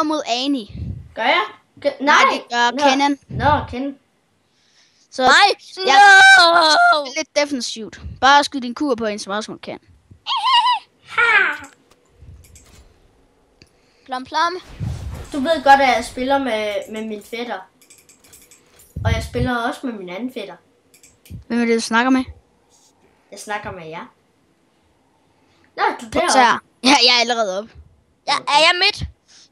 mod Annie. Gør jeg? Nej, det gør Kenan. Nå, Kenan. Så Nej, det er lidt defensivt. Bare skyd din kur på en, som også kan. Plum. Du ved godt, at jeg spiller med min fætter. Og jeg spiller også med min anden fætter. Hvem er det, du snakker med? Jeg snakker med jer. Nå, du Så deroppe. ja, jeg er allerede op. Ja, er jeg midt?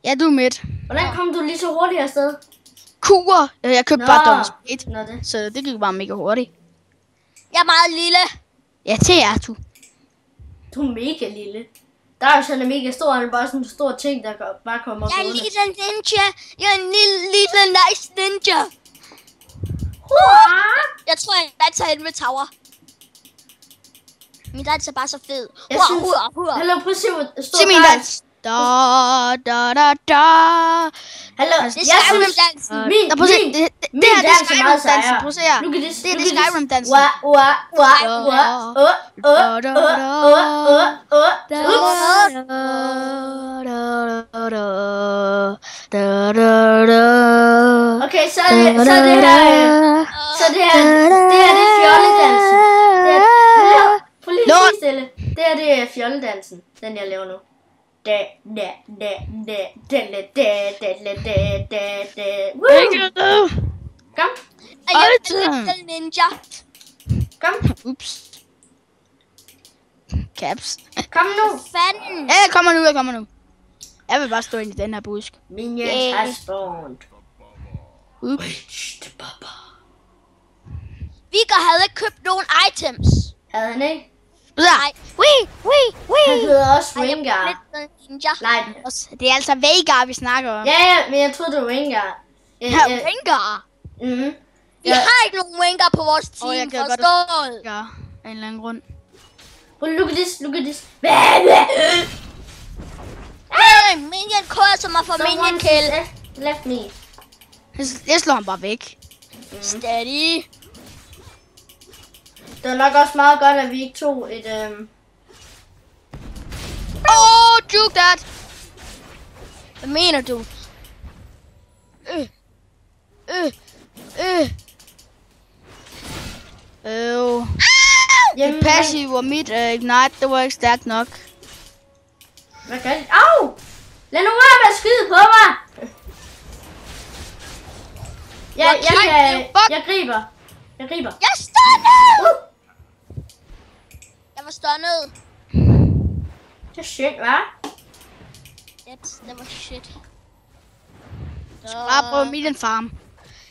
Ja, du er midt. Hvordan kom du lige så hurtigt afsted? Kur! Jeg købte bare Double Speed. Nå det. Så det gik bare mega hurtigt. Jeg er meget lille. Ja, det er du. Du er mega lille. Der er jo sådan en mega stor, han er bare sådan en stor ting, der bare kommer op. Jeg er en lille ninja. Jeg er en lille nice ninja. Jeg tror, jeg danser hen med tower. Min dans er bare så fed. Jeg synes... Hallo, prøv at se, hvor stor Se min dans. Da. Hallo, Det er Skyrim-dansen. Min dans er meget sejere. Prøv at se her. Look at this. Det er det Skyrim-dansen. Okay, så er det her. Så det er fjolledansen. Prøv lige at sige stille. Det er fjolledansen, den jeg laver nu. Kom. Jeg er en lille ninja. Kom. Ups. Caps. Kom nu. Fanden. Ja, jeg kommer nu. Jeg vil bare stå ind i den her busk. Minions har spawned. Ups. Viggo havde ikke købt nogen items. Havde han ikke? Nej. Han hedder også Rengar. Lidt ninja. Nej. Det er altså Veigar, vi snakker om. Ja, men jeg troede, det var Rengar. Rengar? Mhm. Vi har ikke nogen Rengar på vores team, jeg kan godt forstået. Ja, af en eller anden grund. Look at this. Minion kurser mig for minion kill. Left me. Jeg slår ham bare væk. Steady. Det var nok også meget godt, at vi ikke tog et... Juke that! Hvad mener du? Jamen, Passive og mit ignite, det var ikke stærkt nok. hvad gør det? Au! Lad nu være med at skyde på mig! Jeg griber. Jeg er stunnet! Jeg var stunnet. Det er shit, hva'? Det var shit. Du skal bare prøve Million Farm,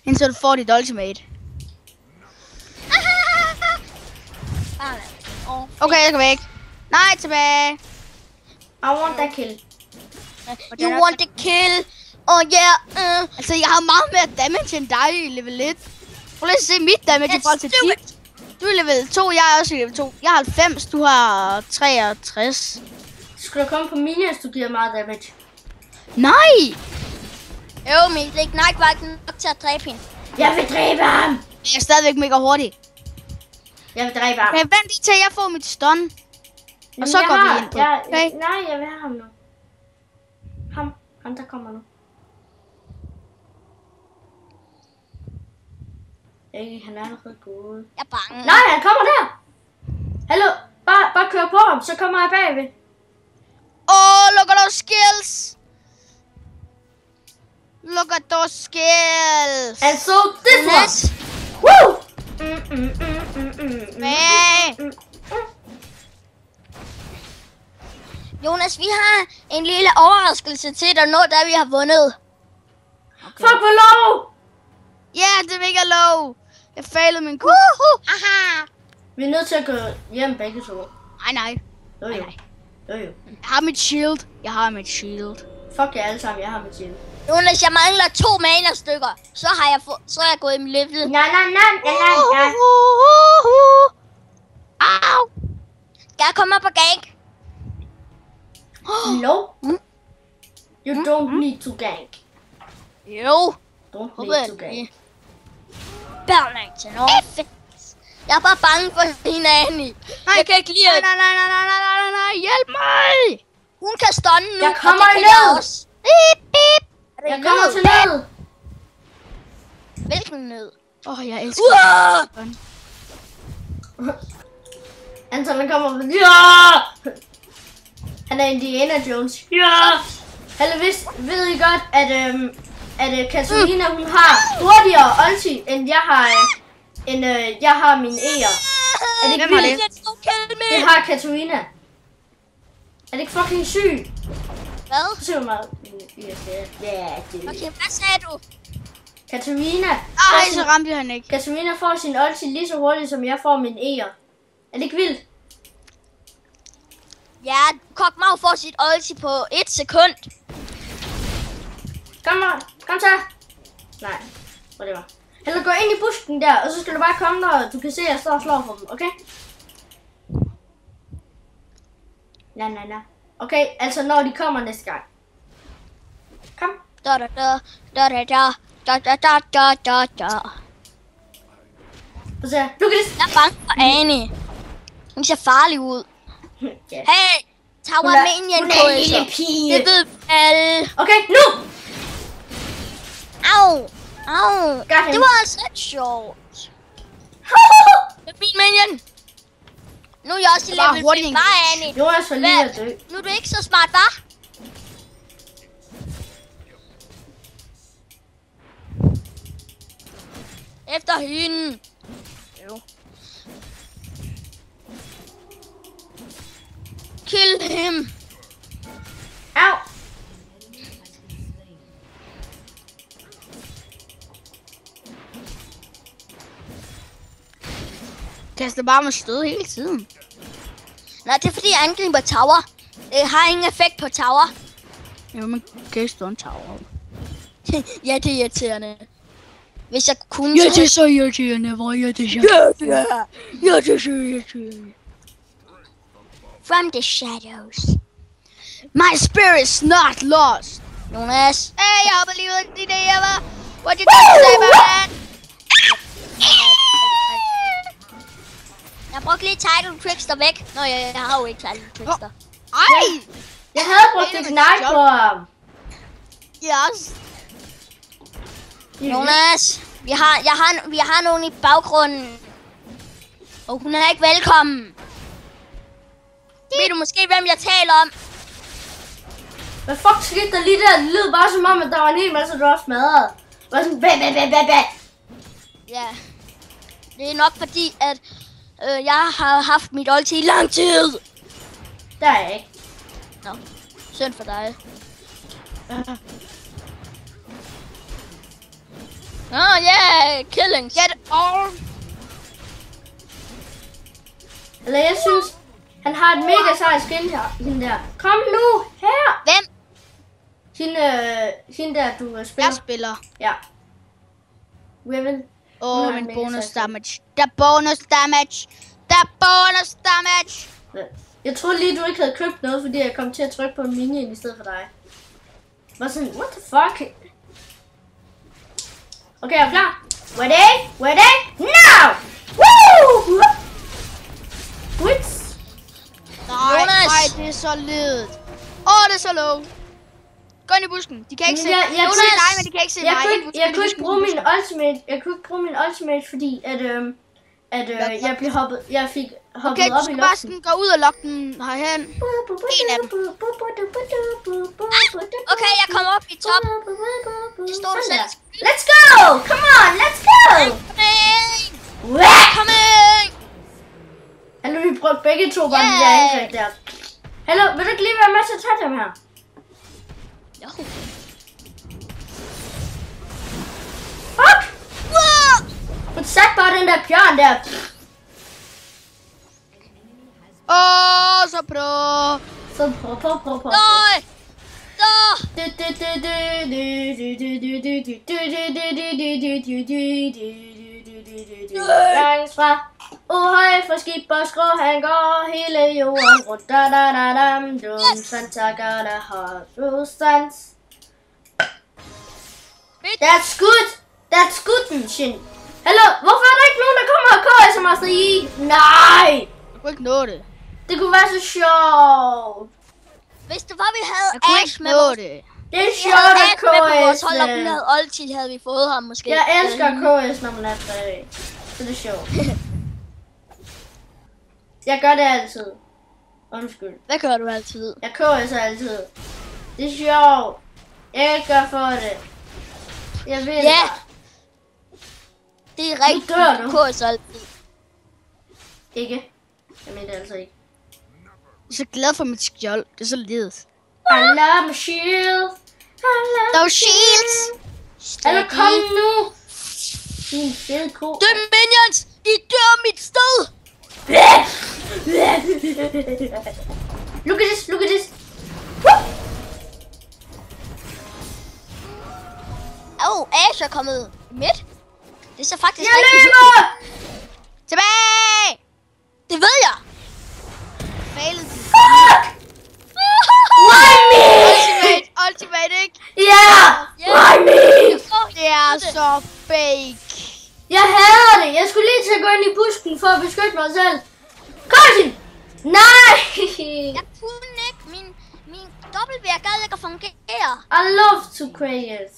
indtil du får dit ultimate. Okay, jeg går væk. Nej, tilbage. I want that kill. You want the kill? Oh yeah. Altså, jeg har meget mere damage end dig i level 1. Prøv lige at se mit damage i forhold til dit. Du er level 2, jeg er også i level 2. Jeg har 90, du har 63. Skulle der komme på minions, du giver meget damage? Nej! Jo, men det er ikke nok til at dræbe hende. Jeg vil dræbe ham! Jeg er stadigvæk mega hurtig. Jeg vil dræbe ham. Men vent lige til, jeg får mit stun. Og så går vi ind på. Okay? Nej, jeg vil have ham nu. Ham der kommer nu. Han er allerede gået. Jeg er bange. Nej, han kommer der! Hallo, bare kør på ham, så kommer jeg bagved. Look at those skills! Look at those skills! And so this Yes. one! Woo! Jonas, vi har en lille overraskelse til dig, når da vi har vundet. Okay. Fuck, hvor low! Ja, det er mega low. Jeg failede min kur. Aha. Vi er nødt til at gå hjem begge to. Nej. Jo. Jeg har mit shield. Fuck jer alle sammen, jeg har mit shield. Jonas, jeg mangler 2 mana-stykker. Så er jeg gået i min level. Nej. Au! Skal jeg komme op og gank? No. You don't need to gank. Jo. Don't need to gank. Balance and offense. Jeg er bare bange for hende, Annie. Jeg kan ikke lide det. Nej, hjælp mig! Hun kan stunne nu. Jeg kommer og det kan ned. jeg også. Bip, bip. Jeg kommer til ned. Hvilken nød? Jeg elsker Anton, han kommer. Ja! Han er Indiana Jones. Ja! Eller ved I godt, at Katarina, hun har hurtigere ulti, end jeg har min E'er. Er det ikke vildt? Det har Katarina. Er det ikke fucking sygt? Hvad? Se mig. Okay, hvad sagde du? Katarina. Så ramte han ikke. Katarina får sin ulti lige så hurtigt, som jeg får min E'er. Er det ikke vildt? Ja, Kokmau får sit ulti på 1 sekund. Kom så. Nej, hvor det var. Eller gå ind i busken der, og så skal du bare komme, når du kan se, at jeg står og slår for dem, okay? Nej. Okay, altså når de kommer næste gang. Kom. Da. Og så, Lukas. Jeg er bange for Annie. Hun ser farlig ud. Yeah. Hey, Tower Minion Coaster. Det ved alle. Okay, nu! Au. Det var altså ikke sjovt. Det er min minion. Nu er jeg også i level 5. Bare Annie. Nu er jeg så lige at dø. Nu er du ikke så smart, hva'? Efter hende. Jo. Kill him. Au. Kaster bare med stød hele tiden. Nej, det er fordi jeg angriber tower. Det har ingen effekt på tower. Jo, men kaster en tower. Ja, det er irriterende. Hvis jeg kunne... Ja, det er så irriterende. Hvor er det så? Ja, det er så irriterende. From the shadows. My spirit's not lost. Jonas. Hey, jeg hopper lige ud af de der, hva'? What you got to say about that? Jeg brugte lige Title Trickster væk. Nå, jeg har jo ikke Title Trickster. Ej! Jeg havde brugt et knife på ham. Yes. Jonas, vi har nogen i baggrunden. Og hun er ikke velkommen. Ved du måske, hvem jeg taler om? Hvad fuck skete der lige der? Det lød bare som om, at der var en hel masse, der var smadret. Det var sådan, bæ. Ja. Det er nok fordi, at jeg har haft mit ulti i lang tid. Der er jeg ikke. Nå, synd for dig. Yeah, killing. Get all. Eller jeg synes, han har et mega sejt skin her. Hende der. Kom nu her. Hvem? Hende der, du spiller. Jeg spiller. Ja. Riven. Min bonus damage. Der bonus damage. Jeg troede lige, du ikke havde købt noget, fordi jeg kom til at trykke på en minion i stedet for dig. Var sådan, what the fuck? Okay, jeg er klar. Ready? Now! Woo! Wits! Nej, det er så ledet. Det er så low. Gå ind i busken. De kan ikke se mig. Men de kan ikke se mig. Jeg kunne ikke bruge min ultimate. Jeg kunne ikke bruge min ultimate, fordi at jeg fik hoppet op i luften. Okay, du skal bare sådan gå ud og lokke den herhen. En af dem. Okay, jeg kommer op i top. Det står du selv. Let's go! Come on, let's go! Kom ind! Hallo, vi brugte begge to bare de der angreb der. Hallo, vil du ikke lige være med til at tage dem her? Jo. Fuck! Hun satte bare den der bjørn der. Så pro. Nej! Langs fra Ohøj for skib og skrå, han går hele jorden rundt. Dum Santa gotta have Ruslands. That's good, Shin. Hallo, hvorfor er der ikke nogen, der kommer og kører som os i? Nej! Jeg kunne ikke nå det. Det kunne være så sjovt. Hvis det var, vi havde Ash med vores... Det er sjovt at KS. Hold op, hun havde ulti, havde vi fået ham måske. Jeg elsker KS, når man er færdig. Så det er sjovt. Jeg gør det altid. Undskyld. Hvad gør du altid? Jeg KS'er altid. Det er sjovt. Jeg kan gøre for det. Jeg vil Ja. Det er rigtigt. Nu dør du. Du KS'er altid. Ikke. Jeg mener det altså ikke. Jeg er så glad for mit skjold. Det er så ledet. I love my shield. I love Those shields! Eller kom nu. Din fede ko. Døm minions! I dør mit sted! Look at this, look at this. Ash er kommet midt. Det ser faktisk Jeg rigtig løber! Tilbage! Det ved jeg! Failet. Fuck! Why me? Ultimate, ikke? Yeah! Why me? Det er så fake. Jeg hader det. Jeg skulle lige til at gå ind i busken for at beskytte mig selv. Kom! Nej! Jeg kunne ikke. Min W gad ikke at fungere. I love to create.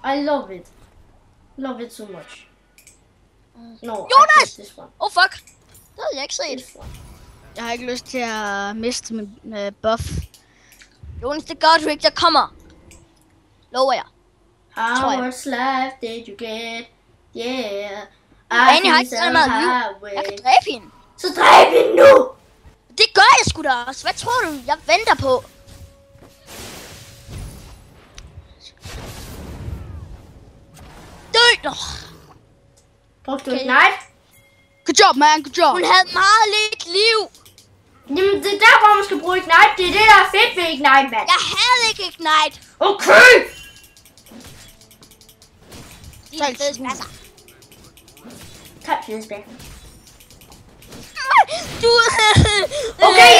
I love it. Love it so much. No, Jonas! I this one. Oh fuck. Det havde jeg ikke set. This one. Jeg har ikke lyst til at miste min buff. Jonas, det gør du ikke. Jeg kommer. Lover jeg. How jeg. much life did you get? Yeah. Annie har ikke feel så so meget liv. highway. Jeg kan dræbe hende. Så dræb hende nu! Det gør jeg sgu da også. Hvad tror du, jeg venter på? Dø! Nå. Brugte du Okay. et knife? Good job, man. Good job. Hun havde meget lidt liv. Jamen, det er der, hvor man skal bruge Ignite. Det er det, der er fedt ved Ignite, mand. Jeg havde ikke Ignite. Okay! De er fede spasser. Tak, fede spil. Du... Okay,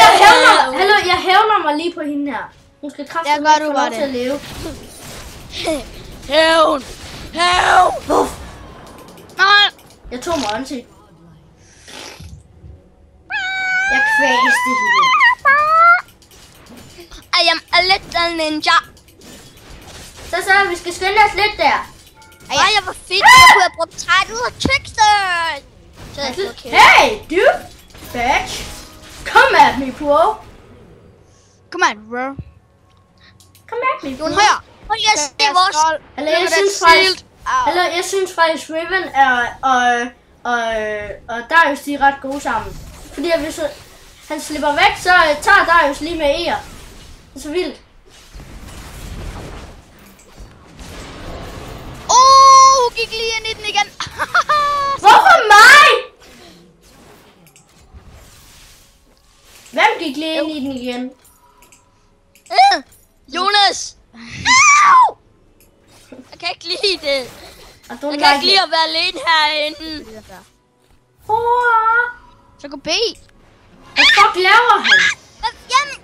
jeg hævner mig lige på hende her. Hun skal kraftigt Jeg gør, du få var lov det. til at leve. Hævn! Hævn! Puff. Nej. Jeg tog mig til. Jeg kvæste hende. I am a little ninja. Så, vi skal skynde os lidt der. Ej, jeg var fedt. Jeg kunne have brugt title og trickster. Så jeg fået kill. Hey, dude! Bitch! Come at me, bro! Come on, bro. Come at me, bro! Jon, hør. Prøv lige at se vores... Eller jeg synes faktisk Riven og Darius, de er ret gode sammen. Fordi hvis han slipper væk, så tager Darius lige med E'er. Det er så vildt. Hun gik lige ind i den igen. Hvorfor mig? Hvem gik lige ind i den igen? Jonas! Au! Jeg kan ikke lide det. Jeg kan ikke lide at være alene herinde. Så gå B. Hvad fuck laver han? Jamen,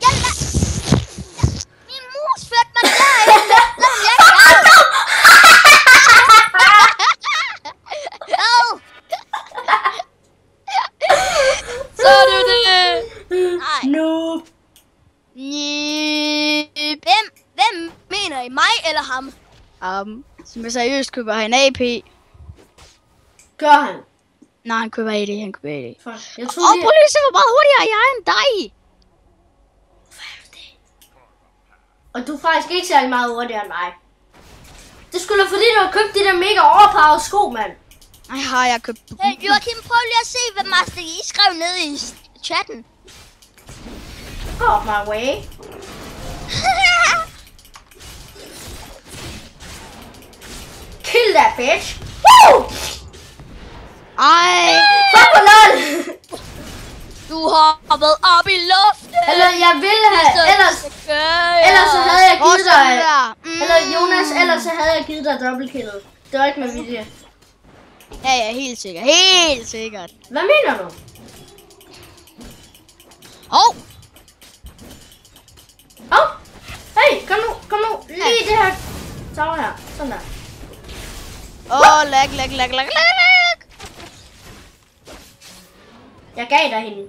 min mus førte mig derinde. Jeg kan. Så er det det. Nej. Noob. Hvem mener I? Mig eller ham? Som jeg seriøst køber han AP. Gør han? Nej, han køber AD, han køber AD. Fuck. Jeg troede Prøv lige at se, hvor meget hurtigere jeg er end dig. Og du er faktisk ikke særlig meget hurtigere end mig. Det skulle da fordi, du har købt de der mega overpowered sko, mand. Nej, har jeg købt. Hey, Joachim, prøv lige at se, hvad Master I skrev ned i chatten. Off my way. Kill that bitch. Woo! Ej. Fuck for lol. Du har været op i luften. Eller jeg ville have, ellers så havde jeg givet dig, eller Jonas, ellers så havde jeg givet dig dobbeltkillet. Det var ikke med vilje. Ja, helt sikkert. Helt sikkert. Hvad mener du? Hey, kom nu. Lige det her tag her. Sådan der. Lag. Jeg Jeg gav dig hende.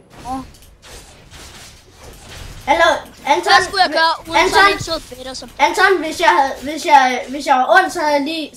Anton, Hvad skulle jeg gøre uden sådan en sød fætter som... Anton, hvis jeg var ond, så havde jeg lige